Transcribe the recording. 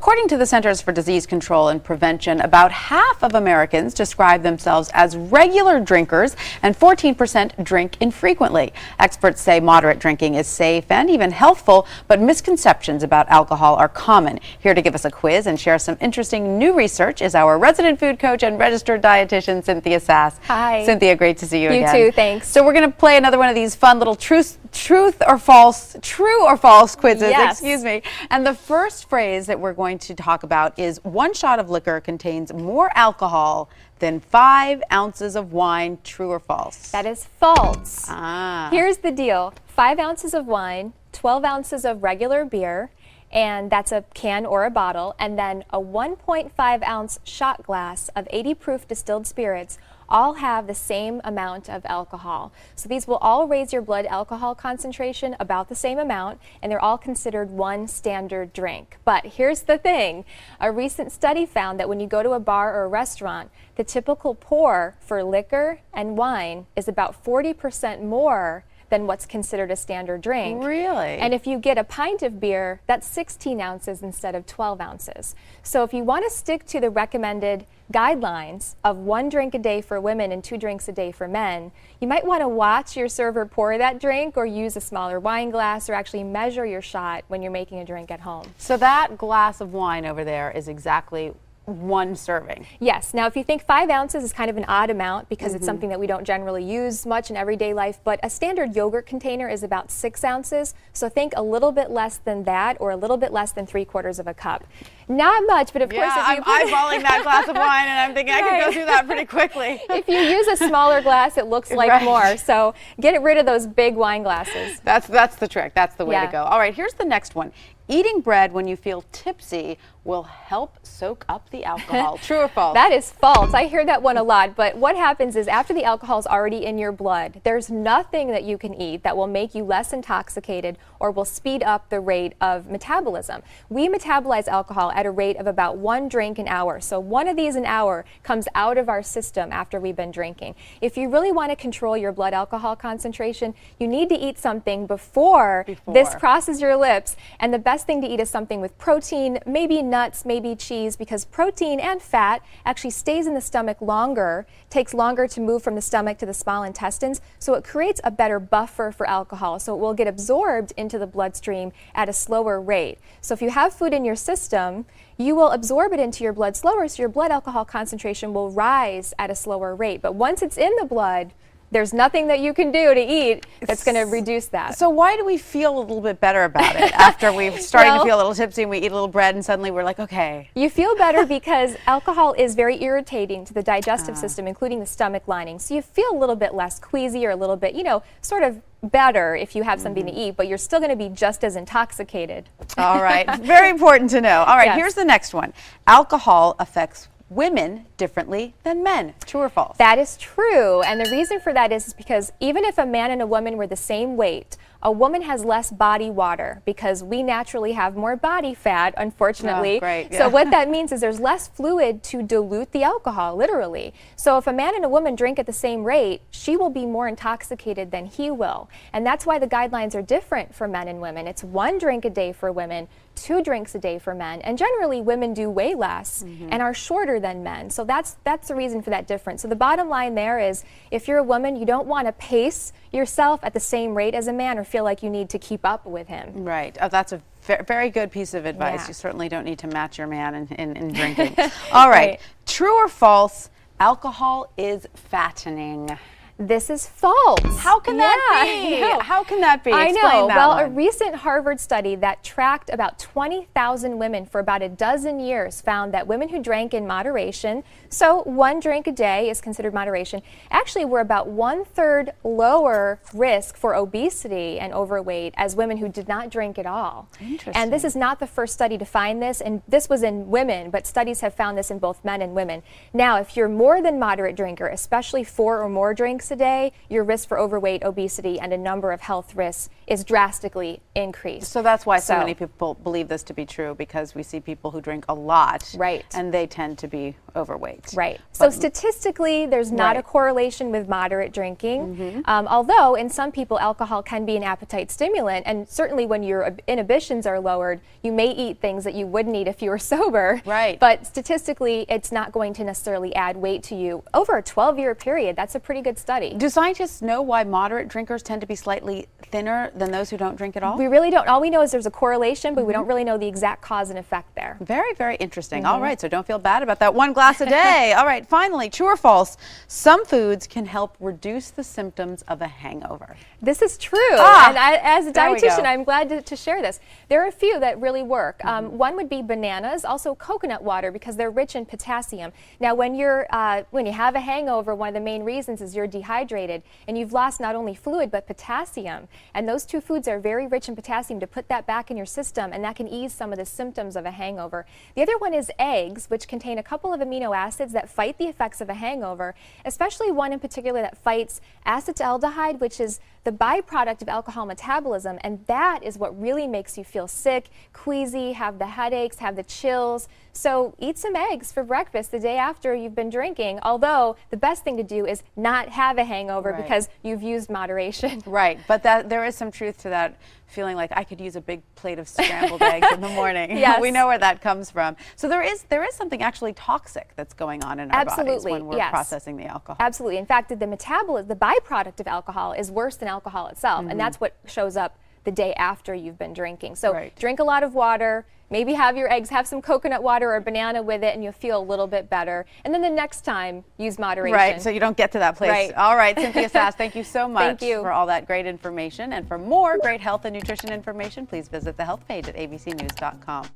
according to the Centers for Disease Control and Prevention, about half of Americans describe themselves as regular drinkers and 14% drink infrequently. Experts say moderate drinking is safe and even healthful, but misconceptions about alcohol are common. Here to give us a quiz and share some interesting new research is our resident food coach and registered dietitian, Cynthia Sass. Hi. Cynthia, great to see you again. You too, thanks. So we're going to play another one of these fun little true or false quizzes, Yes. excuse me. And the first phrase that we're going to talk about is 1 shot of liquor contains more alcohol than 5 ounces of wine. True or false? That is false. Ah. Here's the deal. 5 ounces of wine, 12 ounces of regular beer, and that's a can or a bottle, and then a 1.5 ounce shot glass of 80 proof distilled spirits all have the same amount of alcohol. So these will all raise your blood alcohol concentration about the same amount, and they're all considered one standard drink. But here's the thing. A recent study found that when you go to a bar or a restaurant, the typical pour for liquor and wine is about 40% more than what's considered a standard drink. Really? And if you get a pint of beer, that's 16 ounces instead of 12 ounces. So if you want to stick to the recommended guidelines of 1 drink a day for women and 2 drinks a day for men, you might want to watch your server pour that drink or use a smaller wine glass or actually measure your shot when you're making a drink at home. So that glass of wine over there is exactly 1 serving. Yes. Now, if you think 5 ounces is kind of an odd amount because it's something that we don't generally use much in everyday life, but a standard yogurt container is about 6 ounces. So think a little bit less than that or a little bit less than 3/4 of a cup. Not much, but of course, if you I'm eyeballing that glass of wine and I'm thinking I could go Right. through that pretty quickly. if you use a smaller glass, it looks like Right. more. So get rid of those big wine glasses. That's the trick. That's the way to Yeah. go. All right, here's the next one. Eating bread when you feel tipsy will help soak up the alcohol. True or false? That is false. I hear that one a lot, but what happens is after the alcohol is already in your blood, there's nothing that you can eat that will make you less intoxicated or will speed up the rate of metabolism. We metabolize alcohol at a rate of about 1 drink an hour. So 1 of these an hour comes out of our system after we've been drinking. If you really want to control your blood alcohol concentration, you need to eat something before this crosses your lips, and the best thing to eat is something with protein, maybe nuts, maybe cheese, because protein and fat actually stays in the stomach longer, takes longer to move from the stomach to the small intestines, so it creates a better buffer for alcohol, so it will get absorbed into the bloodstream at a slower rate. So if you have food in your system, you will absorb it into your blood slower, so your blood alcohol concentration will rise at a slower rate. But once it's in the blood, there's nothing that you can do to eat that's going to reduce that. So why do we feel a little bit better about it after we've started to feel a little tipsy and we eat a little bread and suddenly we're like, okay. You feel better because alcohol is very irritating to the digestive system, including the stomach lining. So you feel a little bit less queasy or a little bit, sort of better if you have something to eat, but you're still going to be just as intoxicated. All right. Very important to know. All right, Yes. Here's the next one. Alcohol affects women differently than men. True or false? That is true, and the reason for that is because even if a man and a woman were the same weight, a woman has less body water because we naturally have more body fat, unfortunately. Oh, great. So what that means is there's less fluid to dilute the alcohol, literally. So if a man and a woman drink at the same rate, she will be more intoxicated than he will. And that's why the guidelines are different for men and women. It's 1 drink a day for women, 2 drinks a day for men, and generally women do way less and are shorter than men. So that's the reason for that difference. So the bottom line there is if you're a woman, you don't want to pace yourself at the same rate as a man or feel like you need to keep up with him. Right. Oh, that's a very good piece of advice. Yeah. You certainly don't need to match your man in drinking. All right. True or false, alcohol is fattening? This is false. How can that be? I know. How can that be? I Explain know. that Well, one. a recent Harvard study that tracked about 20,000 women for about a dozen years found that women who drank in moderation, so 1 drink a day is considered moderation, actually were about 1/3 lower risk for obesity and overweight as women who did not drink at all. Interesting. And this is not the first study to find this, and this was in women, but studies have found this in both men and women. Now, if you're more than moderate drinker, especially 4 or more drinks drinks a day, your risk for overweight, obesity, and a number of health risks is drastically increased. So that's why so many people believe this to be true, because we see people who drink a lot, right, and they tend to be overweight. Right. So statistically, there's not a correlation with moderate drinking, although in some people alcohol can be an appetite stimulant, and certainly when your inhibitions are lowered, you may eat things that you wouldn't eat if you were sober. Right. But statistically, it's not going to necessarily add weight to you over a 12-year period. That's a pretty good study. Do scientists know why moderate drinkers tend to be slightly thinner than those who don't drink at all? We really don't. All we know is there's a correlation, but we don't really know the exact cause and effect there. Very, very interesting. All right, so don't feel bad about that one glass a day. All right, finally, true or false, some foods can help reduce the symptoms of a hangover. This is true. And as a there we go. dietitian, I'm glad to share this. There are a few that really work. One would be bananas, also coconut water, because they're rich in potassium. Now, when you have a hangover, one of the main reasons is you're dehydrated and you've lost not only fluid but potassium. And those two foods are very rich in potassium to put that back in your system, and that can ease some of the symptoms of a hangover. The other one is eggs, which contain a couple of amino acids that fight the effects of a hangover, especially one in particular that fights acetaldehyde, which is the byproduct of alcohol metabolism, and that is what really makes you feel sick, queasy, have the headaches, have the chills. So eat some eggs for breakfast the day after you've been drinking, although the best thing to do is not have a hangover because you've used moderation. Right, but there is some truth to that, feeling like I could use a big plate of scrambled eggs in the morning. Yes. We know where that comes from. So there is something actually toxic that's going on in our bodies when we're processing the alcohol. Absolutely. In fact, the byproduct of alcohol is worse than alcohol itself, and that's what shows up the day after you've been drinking. So drink a lot of water, maybe have your eggs, have some coconut water or banana with it, and you'll feel a little bit better. And then the next time, use moderation. Right, so you don't get to that place. Right. All right, Cynthia Sass, thank you so much Thank you. for all that great information. And for more great health and nutrition information, please visit the health page at abcnews.com.